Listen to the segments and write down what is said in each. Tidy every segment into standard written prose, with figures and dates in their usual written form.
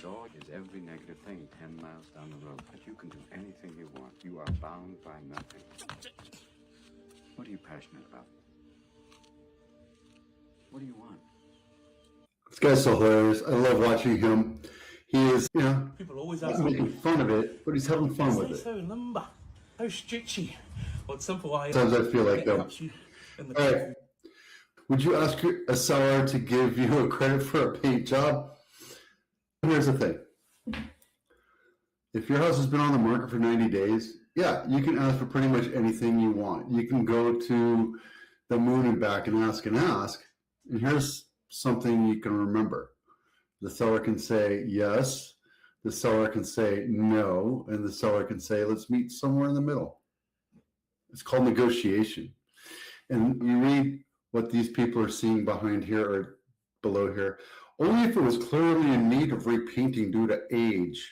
law is every negative thing 10 miles down the road, but you can do anything you want. You are bound by nothing. What are you passionate about? What do you want? This guy's so hilarious. I love watching him. He is, people always not ask making me, fun of it, but he's having fun with it. so number, how stretchy. Well, it's simple. Sometimes I feel like them. All right. Would you ask a seller to give you a credit for a paint job? Here's the thing. If your house has been on the market for 90 days, yeah, you can ask for pretty much anything you want. You can go to the moon and back and ask. And here's something you can remember. The seller can say yes, the seller can say no, and the seller can say, let's meet somewhere in the middle. It's called negotiation. And you read what these people are seeing behind here or below here. Only if it was clearly in need of repainting due to age.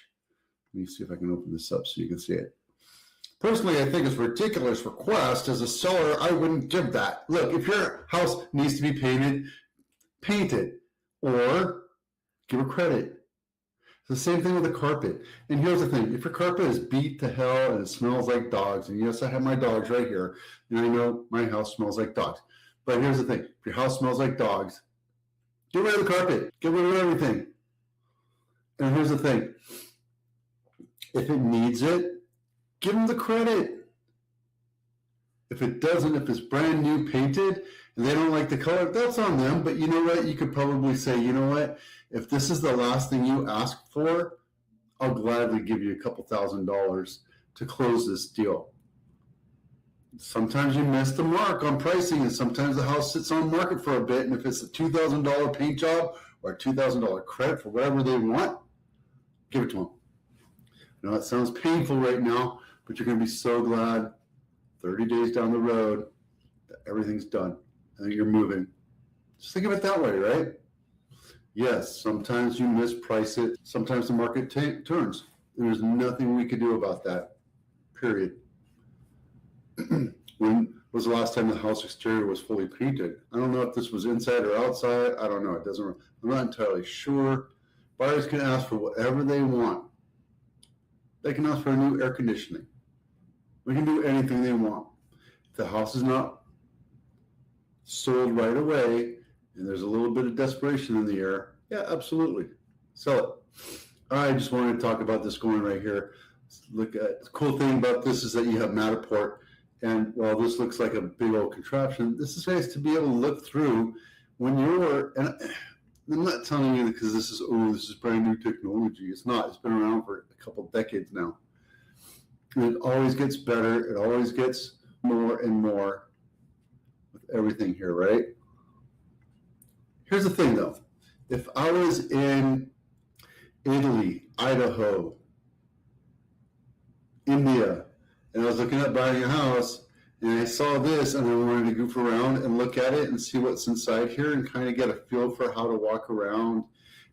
Let me see if I can open this up so you can see it. Personally, I think it's a ridiculous request. As a seller, I wouldn't give that. Look, if your house needs to be painted, paint it or give a credit. It's the same thing with the carpet. And here's the thing. If your carpet is beat to hell and it smells like dogs, and yes, I have my dogs right here, and I know my house smells like dogs. But here's the thing. If your house smells like dogs, get rid of the carpet. Get rid of everything. And here's the thing. If it needs it, give them the credit. If it doesn't, if it's brand new painted and they don't like the color, that's on them. But you know what? You could probably say, you know what? If this is the last thing you ask for, I'll gladly give you a couple $1,000s to close this deal. Sometimes you miss the mark on pricing, and sometimes the house sits on market for a bit. And if it's a $2,000 paint job or a $2,000 credit for whatever they want, give it to them. I know it sounds painful right now, but you're going to be so glad 30 days down the road that everything's done and you're moving. Just think of it that way, right? Yes, sometimes you misprice it. Sometimes the market turns, and there's nothing we could do about that, period. When was the last time the house exterior was fully painted? I don't know if this was inside or outside. I don't know. I'm not entirely sure. Buyers can ask for whatever they want. They can ask for a new air conditioning. We can do anything they want. If the house is not sold right away and there's a little bit of desperation in the air, yeah, absolutely. Sell it. I just wanted to talk about this going right here. Look at the cool thing about this is that you have Matterport. And while this looks like a big old contraption, this is nice to be able to look through when you're, and I'm not telling you because this is brand new technology. It's not. It's been around for a couple decades now. And it always gets better. It always gets more and more with everything here, right? Here's the thing, though. If I was in Italy, Idaho, India, and I was looking at buying a house, and I saw this, and I wanted to goof around and look at it and see what's inside here and kind of get a feel for how to walk around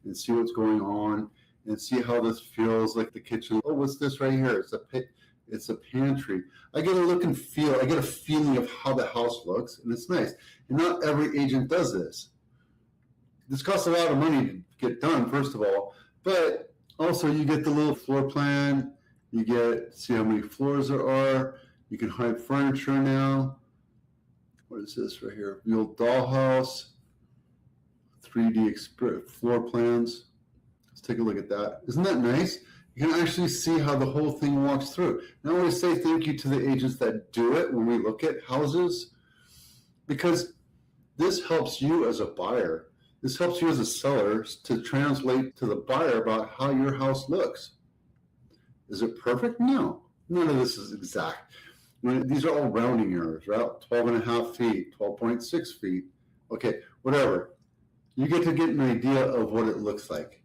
and see what's going on and see how this feels like the kitchen. Oh, what's this right here? It's a pantry. I get a look and feel. I get a feeling of how the house looks, and it's nice. And not every agent does this. This costs a lot of money to get done, first of all, but also you get the little floor plan. You see how many floors there are. You can hide furniture now. What is this right here? The old Dollhouse, 3D floor plans. Let's take a look at that. Isn't that nice? You can actually see how the whole thing walks through. And I always say thank you to the agents that do it when we look at houses, because this helps you as a buyer. This helps you as a seller to translate to the buyer about how your house looks. Is it perfect? No. None of this is exact. These are all rounding errors, right? 12.5 feet, 12.6 feet. Okay, whatever. You get to get an idea of what it looks like.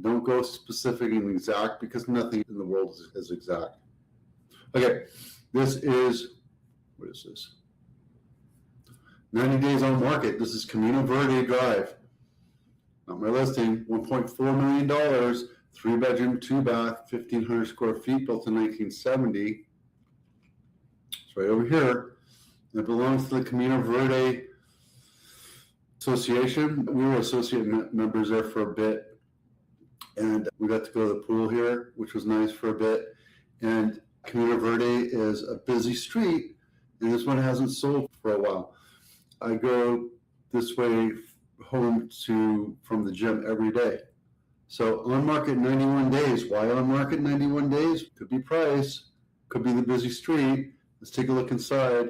Don't go specific and exact because nothing in the world is exact. Okay, what is this? 90 days on market. This is Camino Verde Drive. Not my listing. $1.4 million. 3-bedroom, 2-bath, 1,500 square feet, built in 1970. It's right over here. It belongs to the Camino Verde Association. We were associate members there for a bit. And we got to go to the pool here, which was nice for a bit. And Camino Verde is a busy street, and this one hasn't sold for a while. I go this way home from the gym every day. So on market 91 days. Why on market 91 days? Could be price, could be the busy street. Let's take a look inside.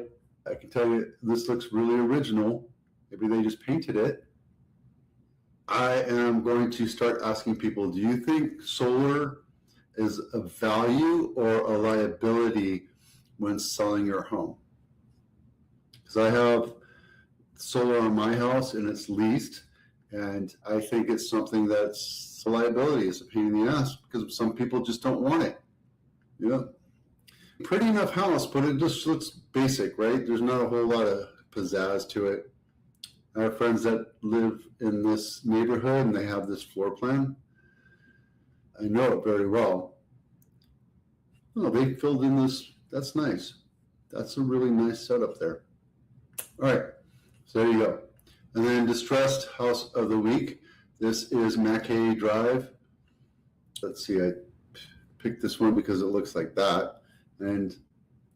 I can tell you this looks really original. Maybe they just painted it. I am going to start asking people, do you think solar is a value or a liability when selling your home? Because I have solar on my house and it's leased, and I think it's something that's a liability. It's a pain in the ass because some people just don't want it. Pretty enough house, but it just looks basic, right? There's not a whole lot of pizzazz to it. I have friends that live in this neighborhood and they have this floor plan. I know it very well. Oh, they filled in this. That's nice. That's a really nice setup there. All right, so there you go. And then distressed house of the week. This is Mackay Drive. Let's see, I picked this one because it looks like that. And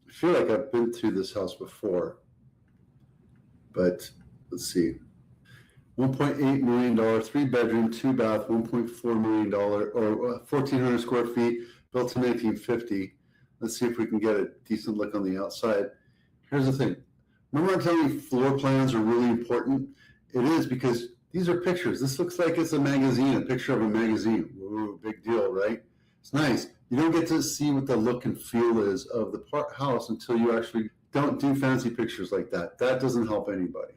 I feel like I've been through this house before. But let's see. $1.8 million, 3-bedroom, 2-bath, $1.4 million, or 1,400 square feet, built in 1950. Let's see if we can get a decent look on the outside. Here's the thing. Remember I'm telling you floor plans are really important? It is, because these are pictures. This looks like it's a magazine, a picture of a magazine. Whoa, big deal, right? It's nice. You don't get to see what the look and feel is of the house until you actually don't do fancy pictures like that. That doesn't help anybody.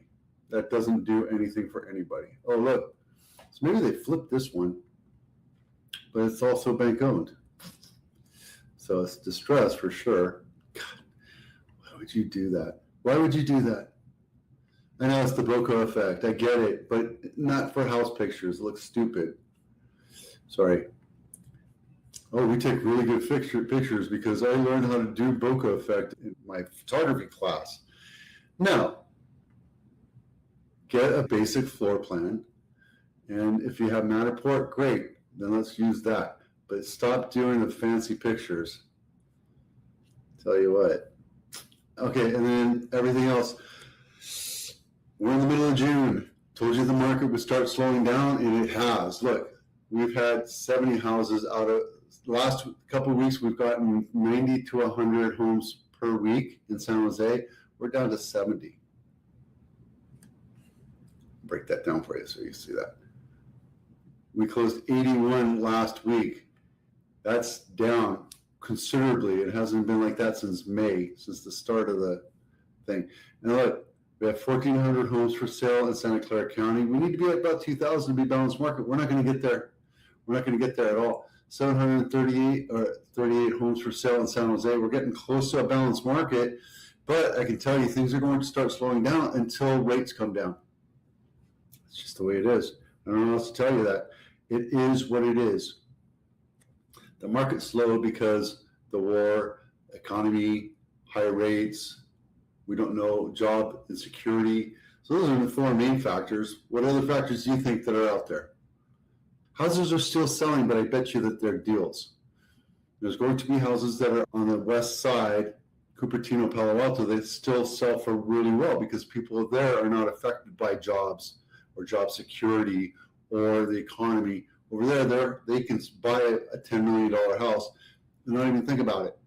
That doesn't do anything for anybody. Oh, look. So maybe they flipped this one, but it's also bank owned. So it's distressed for sure. God, why would you do that? Why would you do that? I know it's the bokeh effect. I get it, but not for house pictures. It looks stupid. Sorry. Oh, we take really good pictures because I learned how to do bokeh effect in my photography class. Now, get a basic floor plan. And if you have Matterport, great. Then let's use that. But stop doing the fancy pictures. Tell you what. Okay, and then everything else. We're in the middle of June. Told you the market would start slowing down, and it has. Look, we've had 70 houses out of last couple of weeks. We've gotten 90 to 100 homes per week in San Jose. We're down to 70. Break that down for you so you see that. We closed 81 last week. That's down considerably. It hasn't been like that since May, since the start of the thing. And look, we have 1,400 homes for sale in Santa Clara County. We need to be at about 2,000 to be balanced market. We're not going to get there. We're not going to get there at all. 738 or 38 homes for sale in San Jose. We're getting close to a balanced market, but I can tell you things are going to start slowing down until rates come down. It's just the way it is. I don't know what else to tell you that. It is what it is. The market's slow because the war, economy, high rates, we don't know, job insecurity. So those are the four main factors. What other factors do you think that are out there? Houses are still selling, but I bet you that they're deals. There's going to be houses that are on the west side, Cupertino, Palo Alto, that still sell for really well because people there are not affected by jobs or job security or the economy. Over there, they can buy a $10 million house and not even think about it.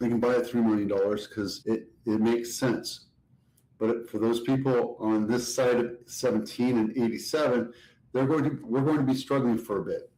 They can buy it $3 million because it makes sense. But for those people on this side of 17 and 87, we're going to be struggling for a bit.